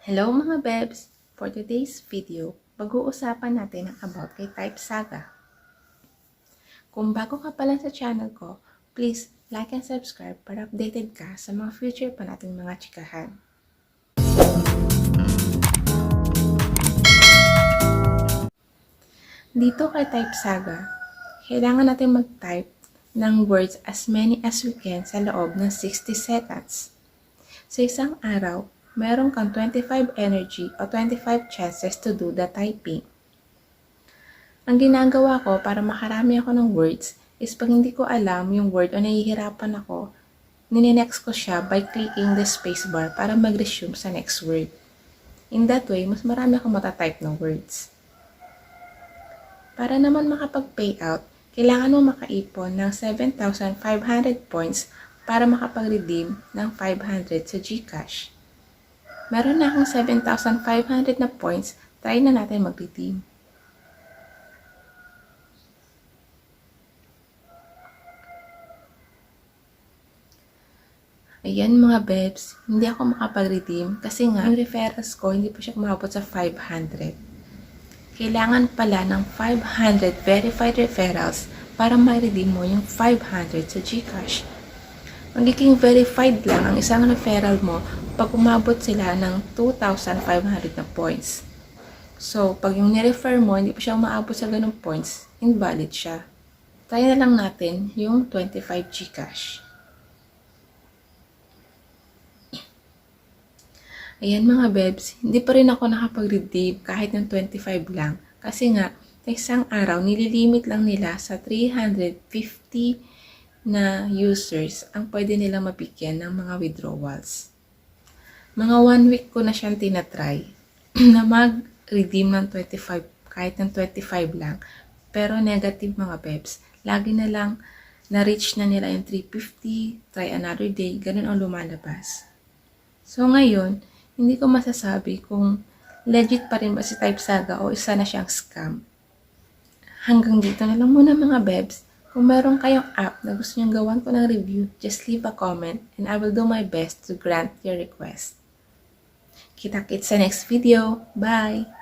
Hello mga Bebs! For today's video, pag-uusapan natin ang about kay Type Saga. Kung bago ka pa lang sa channel ko, please like and subscribe para updated ka sa mga future pa nating mga chikahan. Dito kay Type Saga, kailangan natin mag-type ng words as many as we can sa loob ng 60 seconds. Sa isang araw, meron kang 25 energy o 25 chances to do the typing. Ang ginagawa ko para makarami ako ng words is pag hindi ko alam yung word o nahihirapan ako, nininext ko siya by clicking the spacebar para mag-resume sa next word. In that way, mas marami akong matatype ng words. Para naman makapag-payout, kailangan mo makaipon ng 7,500 points para makapag-redeem ng 500 sa GCash. Meron na akong 7,500 na points, try na natin mag-redeem. Ayan mga Bebs, hindi ako makapag-redeem kasi nga yung referrals ko hindi pa siya umabot sa 500. Kailangan pala ng 500 verified referrals para ma-redeem mo yung 500 sa GCash. Magiging verified lang ang isang referral mo pag umabot sila ng 2,500 na points. So, pag yung nirefer mo, hindi pa siya umaabot sa ganung points, invalid siya. Try na lang natin yung 25 GCash. Ayan mga Bebs, hindi pa rin ako nakapag-redeem kahit ng 25 lang. Kasi nga, sa isang araw, nililimit lang nila sa 350 na users ang pwede nilang mabigyan ng mga withdrawals. Mga 1 week ko na siyang tinatry na mag-redeem ng 25 kahit ng 25 lang. Pero negative mga Bebs. Lagi na lang na-reach na nila yung 350, try another day, ganun ang lumalabas. So ngayon, hindi ko masasabi kung legit pa rin ba si Type Saga o isa na siyang scam. Hanggang dito na lang muna mga Bebs. Kung meron kayong app na gusto niyong gawan ko ng review, just leave a comment and I will do my best to grant your request. Kita-kits sa next video. Bye!